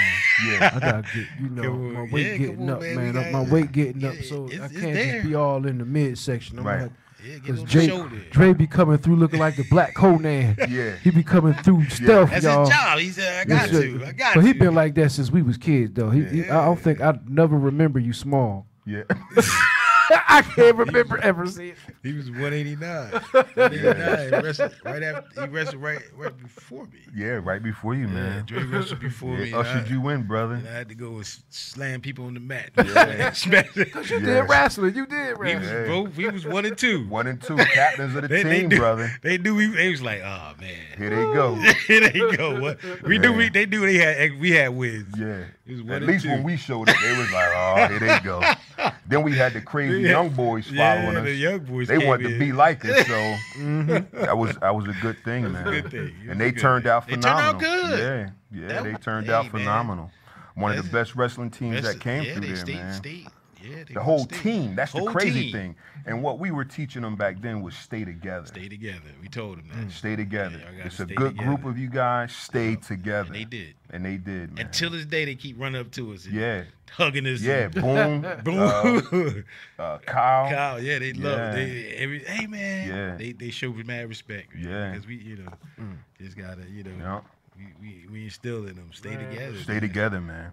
Yeah. I gotta get, Come on. my weight Yeah, getting come on, up, man. man. We got- My weight getting up, Yeah, so it's- I it's can't there. just be all in the midsection. I'm Right. gonna Yeah, get Cause on the Dre, shoulder. Dre be coming through looking like the Black Conan. Yeah. He be coming through stealth, That's y'all. his job. He said, I got Yes, sir. to. I got But to. he been like that since we was kids, though. I don't think I never remember you small. Yeah. I can't remember ever seeing. He was 189. 189. He wrestled right before me. Yeah, right before you, Yeah, man. Dre wrestled before me. Yeah, ushered you in, brother. And I had to go and slam people on the mat. Yeah. Smash it. You Yes. did wrestling. You did We wrestling. was both. We was 1 and 2. 1 and 2 captains of the They team, knew, brother. They knew we. They was like, oh man. Here they go. Here they go. What we knew. They knew they had. We had wins. Yeah. It was 1 At and least 2. when we showed up, they was like, oh, here they go. Then we had the crazy young boys following us. The young boys. They came wanted to in. be like us, so that was a good thing, man. good thing. It was And a they good turned thing. out They turned out phenomenal. good. Yeah, That they was- turned hey, out man. phenomenal. One of the best wrestling teams that came yeah, through they there, stayed, man. Yeah, they The whole stayed. team. That's the Whole crazy team. thing. And what we were teaching them back then was stay together. Stay together. We told them that. Stay together. Yeah, y'all gotta It's a stay good together. group of you guys. Stay together. And they did. And they did, man. And till this day, they keep running up to us. And Yeah. hugging us. Yeah, and boom. boom. Kyle. Kyle, yeah, they love Yeah. it. Hey man, Yeah. they show mad respect. Yeah. because we, just gotta, Yeah. we instill in them. Stay together. Stay together, man.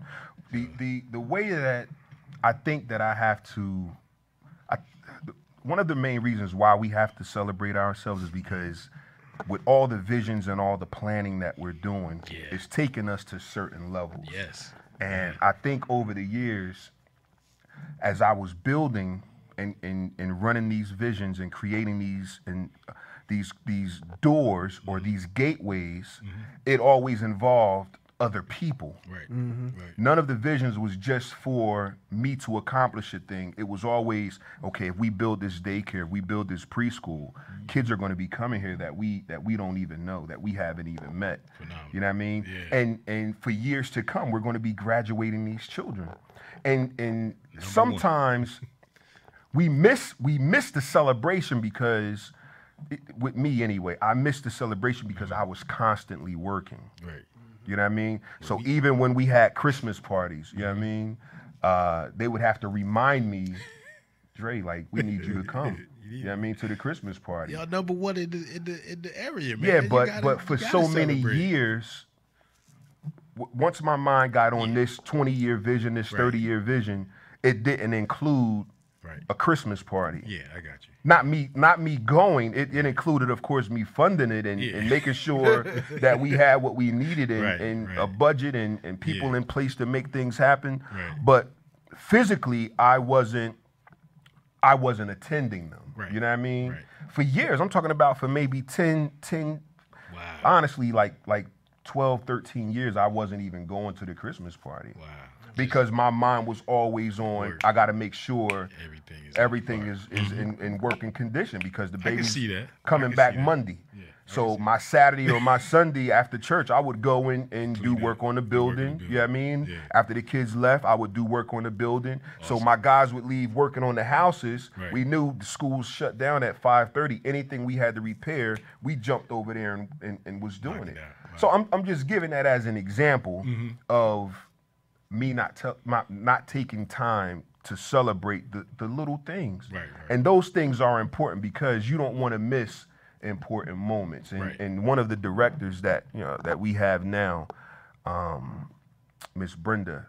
The way that I think that I have to, one of the main reasons why we have to celebrate ourselves is because with all the visions and all the planning that we're doing, it's taking us to certain levels. Yes. And I think over the years, as I was building and running these visions and creating these doors or these gateways, it always involved other people. Right. Right. None of the visions was just for me to accomplish a thing. It was always, okay, if we build this daycare, if we build this preschool, kids are going to be coming here that we don't even know, that we haven't even met. Phenomenal. You know what I mean? Yeah. And for years to come, we're going to be graduating these children. And sometimes we miss the celebration because with me anyway, I missed the celebration because I was constantly working. Right. You know what I mean? So even when we had Christmas parties, you know what I mean? They would have to remind me, Dre, like, we need you to come. You know what I mean? To the Christmas party. Y'all number one in the area, man. Yeah, You but gotta- for you gotta so many celebrate. years, once my mind got on this 20-year vision, this 30-year vision, it didn't include Right. a Christmas party. Yeah, I got you. Not me going. It included, of course, me funding it and making sure that we had what we needed and a budget and people in place to make things happen. Right. But physically, I wasn't attending them. Right. You know what I mean? Right. For years, I'm talking about for maybe 10 Wow. honestly, like 12, 13 years, I wasn't even going to the Christmas party. Wow. Because my mind was always on, Work. I got to make sure Everything is in working condition because the I can baby's see that. coming I can back see that. Monday. Yeah, I So can see my Saturday or my Sunday after church, I would go in and do Clean work up. on the Do work on the building. building. You know what I mean? Yeah. After the kids left, I would do work on the building. So Awesome. my guys would leave working on the houses. Right. We knew the schools shut down at 5:30. Anything we had to repair, we jumped over there and was doing Knock it. it out. Wow. So I'm just giving that as an example of me not taking time to celebrate the little things. Right. And those things are important because you don't want to miss important moments. And, Right. and one of the directors that that we have now, Miss Brenda,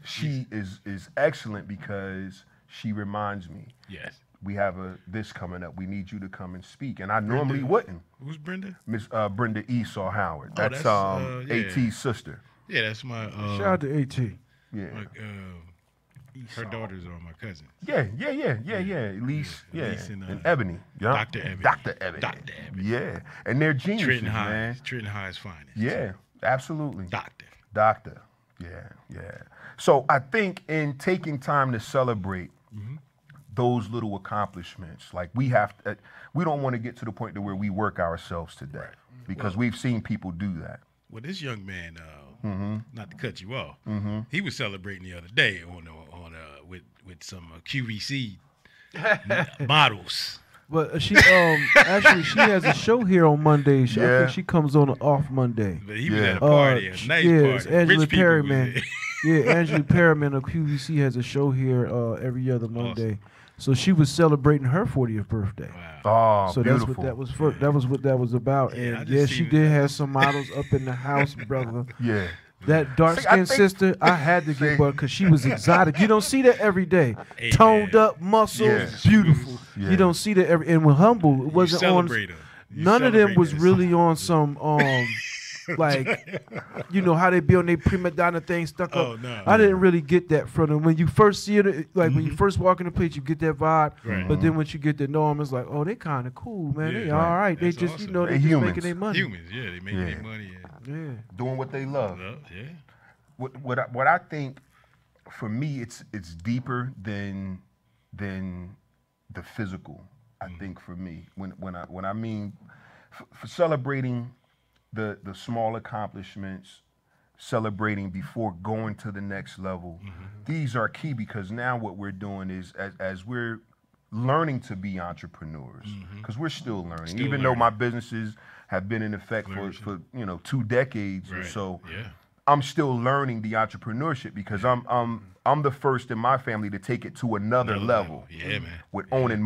she is excellent because she reminds me, Yes. we have this coming up. We need you to come and speak. And I normally wouldn't. Who's Brenda? Miss Brenda Esau Howard. Oh, That's that's, yeah. AT's sister. Yeah, that's my. Shout out to AT. Yeah. Her daughters are my cousins. Yeah. Elise, Elise and and, Ebony. Yeah. Dr. Ebony. Dr. Ebony. Dr. Ebony. Yeah. And they're geniuses, Trenton High. man. Trenton High's finest. Yeah, absolutely. Doctor. Yeah. So I think in taking time to celebrate those little accomplishments, like we don't want to get to the point to where we work ourselves to death because we've seen people do that. Well, this young man, not to cut you off, he was celebrating the other day with some QVC models. But she actually she has a show here on Mondays. I Yeah. think she comes on off Monday. But he was Yeah. at a party, a nice It's party. Angela Rich people was Perryman. there. Yeah, Angela Perryman of QVC has a show here every other Monday. So she was celebrating her 40th birthday. Wow. Oh, So beautiful. that's what that was for. That was what that was about. Yeah, I And just yeah, she seen did it. have some models up in the house, brother. Yeah. That dark See, I skinned think- sister, I had to See. get her because she was exotic. You don't see that every day. Hey, Toned man. up, muscles, Yeah. beautiful. Yeah. You don't see that every. And with Humble, it wasn't on. celebrate her. You None of them celebrate was this. really on some like, you know how they be on their prima donna thing stuck up. Oh, no. I didn't really get that from them. When you first see it, like when you first walk in the place, you get that vibe. Right. But then once you get to know them, it's like, oh, they kind of cool, man. Yeah, They all right. They That's just, awesome. you know, they They just humans. making their money. Humans, yeah, they making Yeah. their money. Yeah. Doing what they love. Yeah. What I think for me it's deeper than the physical. I think for me when I mean for celebrating the small accomplishments, celebrating before going to the next level. These are key because now what we're doing is as we're learning to be entrepreneurs because we're still learning. Still Even though learning. my businesses have been in effect Learning. for 2 decades or Right. so. Yeah. I'm still learning the entrepreneurship because I'm the first in my family to take it to another level. Yeah, man. With owning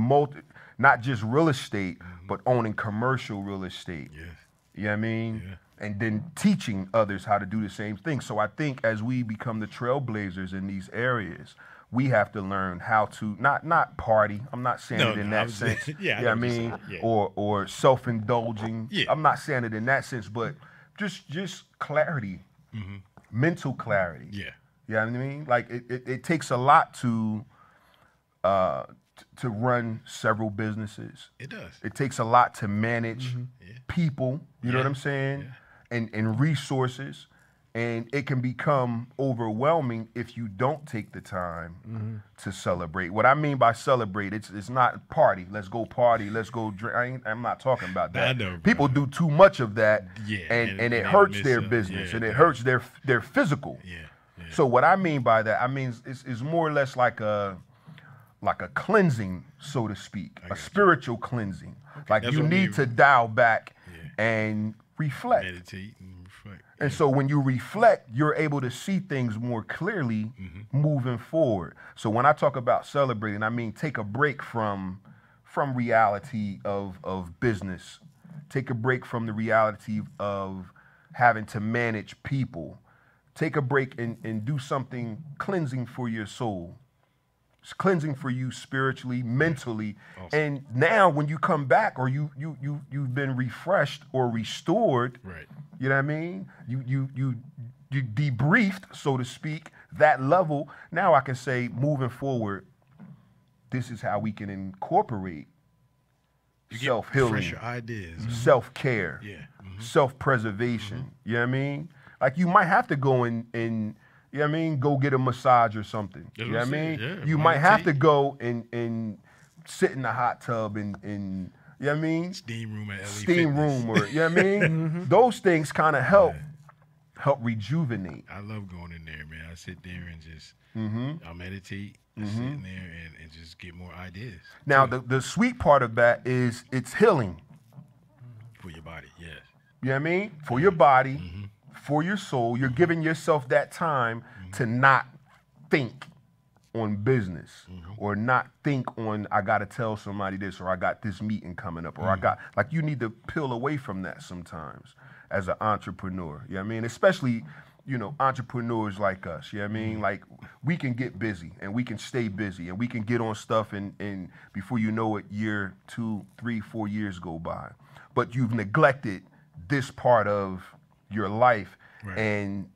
not just real estate, but owning commercial real estate. Yes. You know what I mean? Yeah. And then teaching others how to do the same thing. So I think as we become the trailblazers in these areas, we have to learn how to not party. I'm not saying No, it in no, I that was- sense. yeah, I You know know what I what you're mean? saying. Yeah. Or self-indulging. Yeah. I'm not saying it in that sense, but just clarity, mental clarity. Yeah. You know what I mean? Like it takes a lot to run several businesses. It does. It takes a lot to manage people, you know what Yeah. I'm saying? And resources. And it can become overwhelming if you don't take the time to celebrate. What I mean by celebrate, it's not party. Let's go party. Let's go drink. I'm not talking about that. I know, bro. People do too much of that, Yeah, and and it they hurts miss their out. business, Yeah, and it it does. hurts their physical. Yeah. Yeah. So what I mean by that, it's more or less like a cleansing, so to speak, a spiritual cleansing. Like That's you what need we- to dial back Yeah. and reflect. Meditate and reflect. And so when you reflect, you're able to see things more clearly moving forward. So when I talk about celebrating, I mean take a break from reality of business. Take a break from the reality of having to manage people. Take a break and do something cleansing for your soul. It's cleansing for you spiritually, mentally. Awesome. And now when you come back or you've been refreshed or restored, Right. you know what I mean? You debriefed, so to speak, that level. Now I can say, moving forward, this is how we can incorporate You get self-healing, fresher ideas. self-care, Yeah. Mhm. self-preservation. You know what I mean? Like you might have to go and you know what I mean, go get a massage or something. That's You what know what I I'm saying, mean? yeah, You why might not have take- to go and sit in the hot tub and you know what I mean? Steam room at LA Steam Fitness. room or you know what I mean? Those things kind of help rejuvenate. I love going in there, man. I sit there and just I meditate, Mm-hmm. sit in there and just get more ideas Now the sweet part of that is it's healing. for your body. Yes. You know what I mean? For your body, for your soul, you're giving yourself that time to not think on business or not think on I gotta tell somebody this or I got this meeting coming up or I got like you need to peel away from that sometimes as an entrepreneur. You know what I mean? Especially, you know, entrepreneurs like us. You know what I mean? Like we can get busy and we can stay busy and we can get on stuff and before you know it, year, 2, 3, 4 years go by. But you've neglected this part of your life Right. and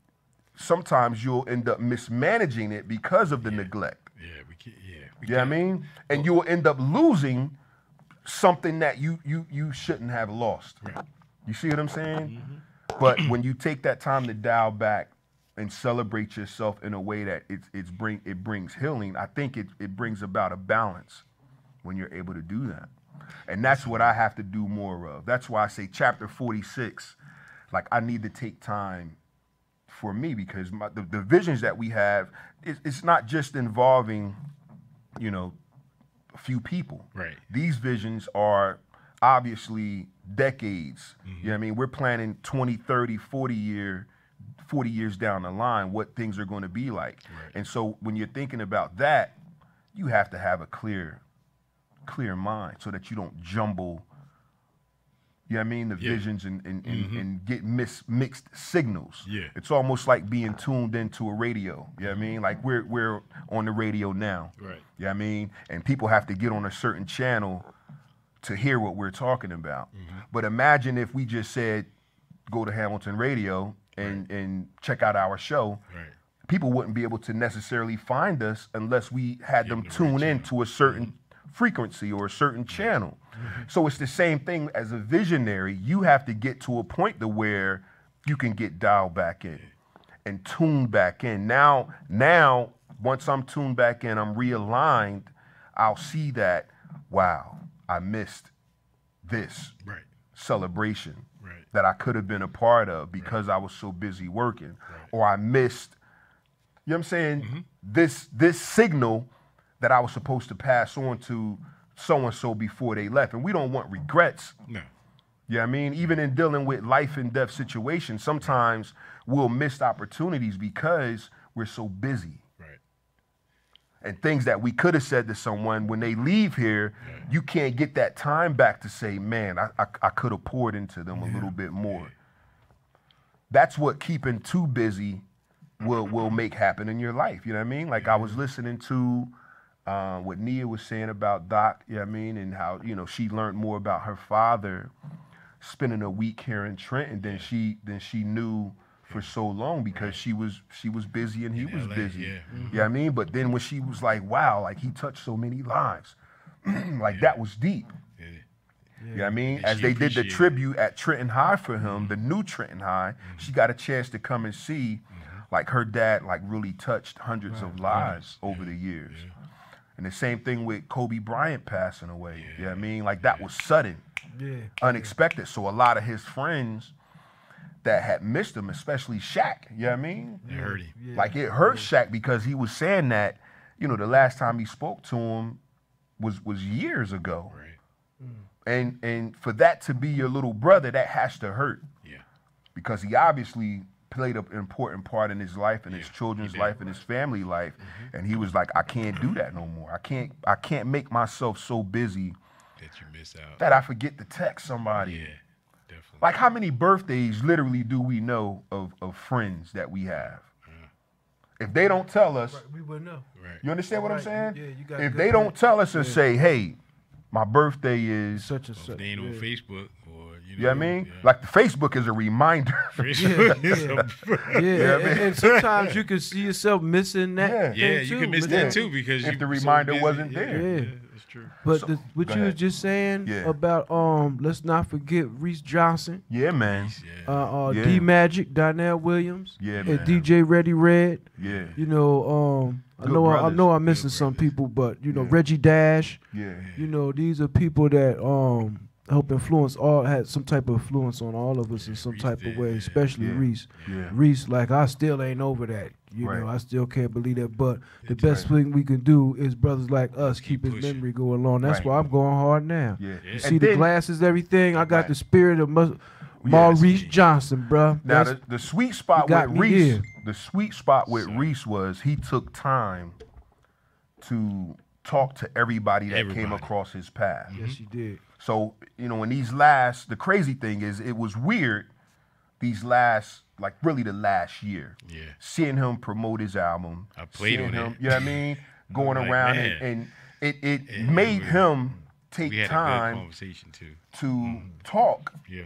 sometimes you'll end up mismanaging it because of the neglect. Yeah, we can. Yeah, we You know what I can. mean? And you will end up losing something that you shouldn't have lost. Right. You see what I'm saying? But when you take that time to dial back and celebrate yourself in a way that it brings healing, I think it brings about a balance when you're able to do that. And that's what I have to do more of. That's why I say chapter 46, like I need to take time for me because the visions that we have, it's not just involving, you know, a few people. Right. These visions are obviously decades. You know what I mean? We're planning 20, 30, 40 years down the line what things are going to be like. Right. And so when you're thinking about that, you have to have a clear mind so that you don't jumble, you know what I mean, the visions and get mixed signals. Yeah. It's almost like being tuned into a radio. You know what I mean? Like we're on the radio now. Right. You know what I mean? And people have to get on a certain channel to hear what we're talking about. But imagine if we just said, go to Hamilton Radio and check out our show. Right. People wouldn't be able to necessarily find us unless we had them the right tune in channel. to a certain frequency or a certain channel. So it's the same thing as a visionary. You have to get to a point to where you can get dialed back in and tuned back in. Now, once I'm tuned back in, I'm realigned, I'll see that, wow, I missed this Right. celebration Right. that I could have been a part of because I was so busy working. Or I missed, you know what I'm saying, this signal that I was supposed to pass on to so-and-so before they left. And we don't want regrets. No. You know what I mean? Even in dealing with life and death situations, sometimes we'll miss opportunities because we're so busy. Right. And things that we could have said to someone when they leave here, you can't get that time back to say, man, I could have poured into them a little bit more. That's what keeping too busy will make happen in your life. You know what I mean? Like I was listening to what Nia was saying about Doc, you know what I mean? And how, you know, she learned more about her father spending a week here in Trenton than she knew for so long because she was busy and he was LA, busy. yeah. You know what I mean? But then when she was like, wow, like he touched so many lives, like that was deep. Yeah. You know what I mean? And As she they did the appreciated it. tribute at Trenton High for him, the new Trenton High, she got a chance to come and see like her dad like really touched hundreds of lives over the years. And the same thing with Kobe Bryant passing away. You know what I mean? Like that was sudden, unexpected. So a lot of his friends that had missed him, especially Shaq, you know what I mean? It hurt him. Like it hurt Shaq because he was saying that, you know, the last time he spoke to him was years ago. Right. And for that to be your little brother, that has to hurt Yeah. because he obviously played an important part in his life and his children's did. life and his family life. And he was like, I can't do that no more. I can't make myself so busy That you miss out. that I forget to text somebody. Yeah. Definitely. Like how many birthdays literally do we know of friends that we have? If they don't tell us, We wouldn't know. Right. you understand what I'm Right. saying? Yeah, you got a If good they don't point. tell us and Yeah. say, hey, my birthday is, Such and If such. they ain't on yeah. Facebook or you know what I mean? yeah. Like the Facebook is a reminder. Facebook is Yeah, Yeah, I mean- and sometimes you can see yourself missing that. Yeah. thing yeah, you too, can miss but that then- too because if you the so reminder busy. wasn't Yeah, there. Yeah. that's true. But So- what go you was ahead. just saying Yeah. about let's not forget Reese Johnson, Yeah, man. Yeah. Yeah. D Magic, Donnell Williams, Yeah, and man. DJ Ready Red. Yeah. You know, I Good know brothers. I'm missing some people, but you know Yeah. Reggie Dash. Yeah. You know, these are people that help influence had some type of influence on all of us in some Reese type of did, way, yeah. especially Yeah. Reese. Yeah. Reese, like I still ain't over that. You Right. know, I still can't believe that. But the That's best thing we can do is brothers like us Keep keep his pushing. memory going along. That's Right. why I'm going hard now. Yeah. Yeah. You see And the then- glasses, everything. I got Right. the spirit of Maurice Johnson, bruh. Now That's- the sweet spot you got with me Reese, here. the sweet spot with So- Reese was he took time to talk to everybody that came Everybody. across his path. yes, you did. So, you know, in these the crazy thing is it was weird these like really the last year. Yeah. Seeing him promote his album. I played seeing on him, it. you know what I mean? Going Like, around man. and it Yeah, made we- him take We had a good time conversation too. to talk. Yeah.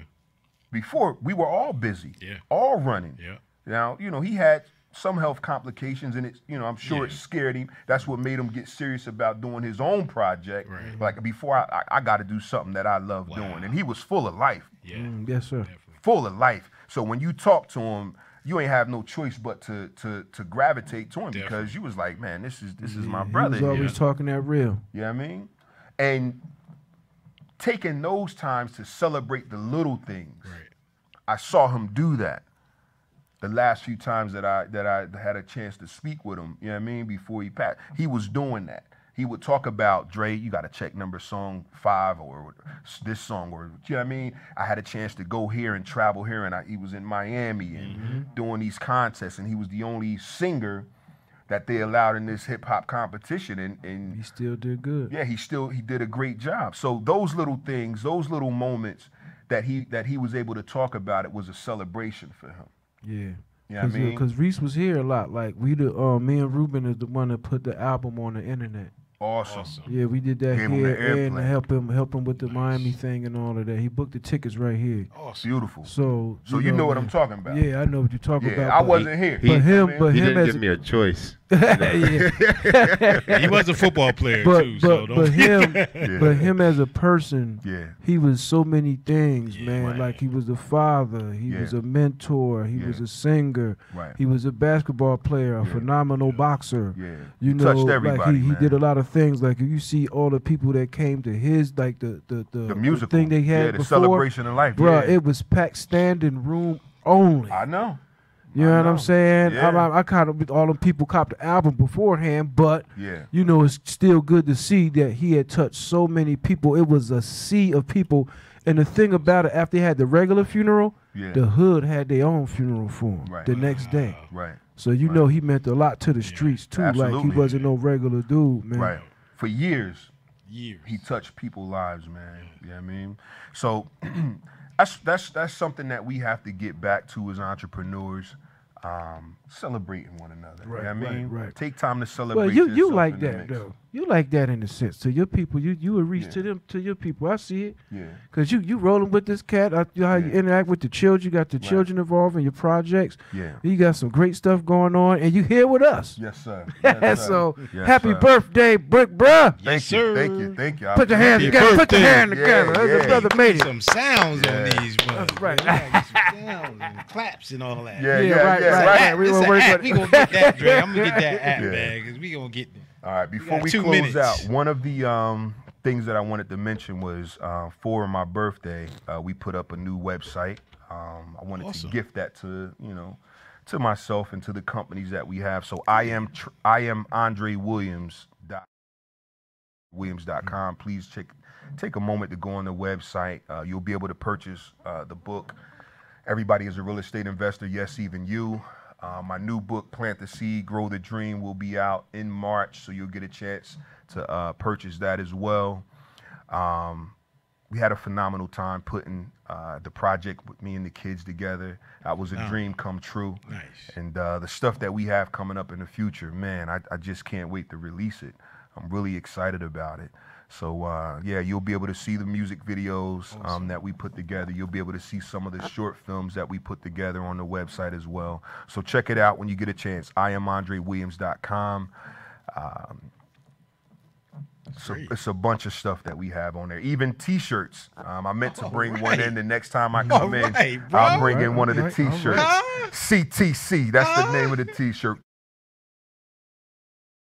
Before we were all busy. Yeah. All running. Yeah. Now, you know, he had some health complications and it's, you know, I'm sure it Yeah. scared him. That's what made him get serious about doing his own project. Right. Like before I got to do something that I love Wow. doing. And he was full of life, Yeah. Yes, sir. Definitely. full of life. So when you talk to him, you ain't have no choice but to gravitate to him because Definitely. you was like, man, this is my He brother. was always Yeah. talking that real. You know what I mean? And taking those times to celebrate the little things. Right. I saw him do that the last few times that I had a chance to speak with him, you know what I mean, before he passed. He was doing that. He would talk about, Dre, you got to check number song 5 or this song, or, you know what I mean? I had a chance to go here and travel here, and he was in Miami and doing these contests, and he was the only singer that they allowed in this hip-hop competition, and He still did good. yeah, he did a great job. So those little things, those little moments that he was able to talk about, it was a celebration for him. Yeah. You know what I mean? Because Reese was here a lot. Like me and Ruben is the one that put the album on the internet. Awesome. Yeah, we did that Gave him here the and airplay. help him with the Miami thing and all of that. He booked the tickets right here. Awesome. Beautiful. So You know what man, I'm talking about. Yeah, I know what you're talking Yeah, about. I but- wasn't here. But him, man. but He him didn't as give me a choice. yeah, He was a football player but too, so don't. but him, Yeah. but him as a person, Yeah. he was so many things, Yeah, man. right. Like he was a father, he Yeah. was a mentor, he Yeah. was a singer, Right. he was a basketball player, a Yeah. phenomenal boxer. Yeah. You know, Touched everybody, like he man. did a lot of things. Like if you see all the people that came to his, like the musical thing they had yeah, the before, celebration of life. bruh, yeah. it was packed standing room only. I know. You know I what I'm know. saying? Yeah. I kind of all them people copped the album beforehand, but Yeah. you know it's still good to see that he had touched so many people. It was a sea of people, and the thing about it, after they had the regular funeral, Yeah. the hood had their own funeral for him Right. the next day. Right. So you know he meant a lot to the streets too. Like Absolutely. he wasn't no regular dude, man. Right. For years, Years. he touched people's lives, man. You know what I mean? So that's something that we have to get back to as entrepreneurs. Celebrating one another. Right, you know what I mean? right. Take time to celebrate. Well, you yourself like in the that mix. though. You like that in a sense to your people. You would reach Yeah. to them to your people. I see it. Yeah. Cause you rolling with this cat. You know how you Yeah. interact with the children. You got the Right. children involved in your projects. Yeah. You got some great stuff going on, and you here with us. Yes, sir. Yes, sir. So Yes, happy sir. birthday, Brick, bruh. Thank Yes, you. sir. Thank you. Thank you. I Put your hands appreciate together. it. Put your hand Yeah, together. yeah. The brother made it. Some sounds Yeah. on these ones. right. Man. Some sounds and claps and all that. Yeah, Yeah, yeah, right, yeah, right, right. right. We This gonna a work app. with We it. gonna get that, Dre. I'm gonna get that app, Yeah. man, because we gonna get. All right, before got we 2 close minutes. out, one of the things that I wanted to mention was for my birthday, we put up a new website. I wanted Awesome. to gift that to to myself and to the companies that we have. So I am Andre Williams.com. Please take a moment to go on the website. You'll be able to purchase the book. Everybody is a real estate investor. Yes, even you. My new book, Plant the Seed, Grow the Dream, will be out in March, so you'll get a chance to purchase that as well. we had a phenomenal time putting the project with me and the kids together. That was a dream come true. Nice. And the stuff that we have coming up in the future, man, I just can't wait to release it. I'm really excited about it. So yeah, you'll be able to see the music videos that we put together. You'll be able to see some of the short films that we put together on the website as well. So check it out when you get a chance. IamAndreWilliams.com. So it's a bunch of stuff that we have on there. Even T-shirts. I meant to bring one in the next time I come in. Bro. I'll bring in one of the T-shirts. CTC. That's the name of the T-shirt.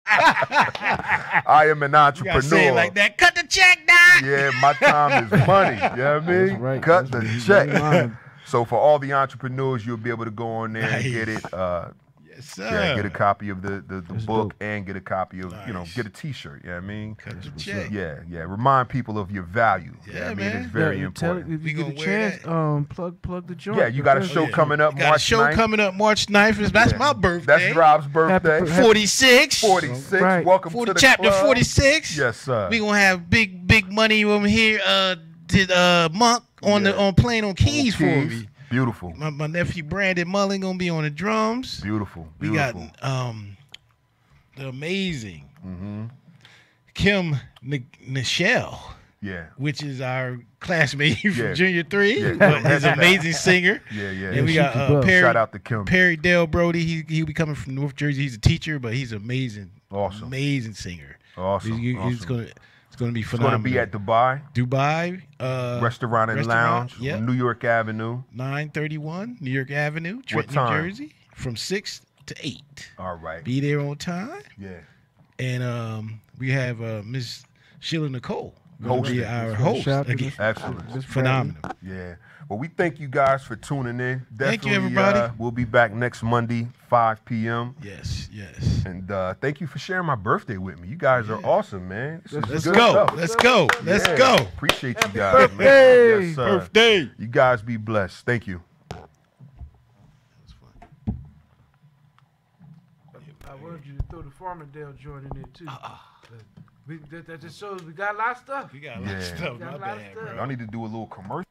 I am an entrepreneur. You gotta say it like that. Cut the check, Doc. Yeah, my time is money. You know what I mean? Right. Cut the check. Right. So for all the entrepreneurs, you'll be able to go on there and get it. Yes, sir. Yeah, get a copy of the book dope. and get a copy of, get a T-shirt. You know what I mean? Cut the check. Yeah. Remind people of your value. Yeah, You know what I mean? man. It's very Yeah, important. if We you get a gonna wear chance, plug the joint. Yeah, you got a show coming up Got a March show 9th. coming up March 9th. That's my birthday. That's Rob's birthday. Happy- 46. 46. Right. Welcome 40, to the chapter club. 46. Yes, sir. We gonna have big money over here. Did Monk on Yeah. playing on keys for me. Beautiful. My nephew Brandon Mullen gonna be on the drums. Beautiful. We got the amazing Kim Nichelle, Yeah. which is our classmate from Yeah. Junior 3, Yeah. but is an amazing singer. Yeah. And we she got keep up. Perry, Shout out to Kim. Perry Dale Brody. He'll be coming from North Jersey. He's a teacher, but he's amazing. Awesome. Amazing singer. Awesome. It's awesome. gonna be It's phenomenal. going to be at Dubai Dubai Restaurant and Lounge, Yep. on New York Avenue. 931 New York Avenue, Trenton, New time? Jersey, from 6 to 8. All right. Be there on time. Yeah. And we have Miss Sheila Nicole gonna be Hosting. our host Shout out to again. Excellent. Miss Phenomenal. Yeah. Well, we thank you guys for tuning in. Thank you, Definitely, everybody. We'll be back next Monday, 5 p.m. Yes. And thank you for sharing my birthday with me. You guys are awesome, man. This is Let's good go. stuff. Let's go. Let's Yeah. go. Appreciate you guys. birthday. Man. Yes, sir. Birthday. You guys be blessed. Thank you. I wanted you to throw the Farmingdale joint in there too. That just shows we got a lot of stuff. We got a lot of Yeah. stuff. Got My a lot of bad, stuff. bro. Y'all need to do a little commercial.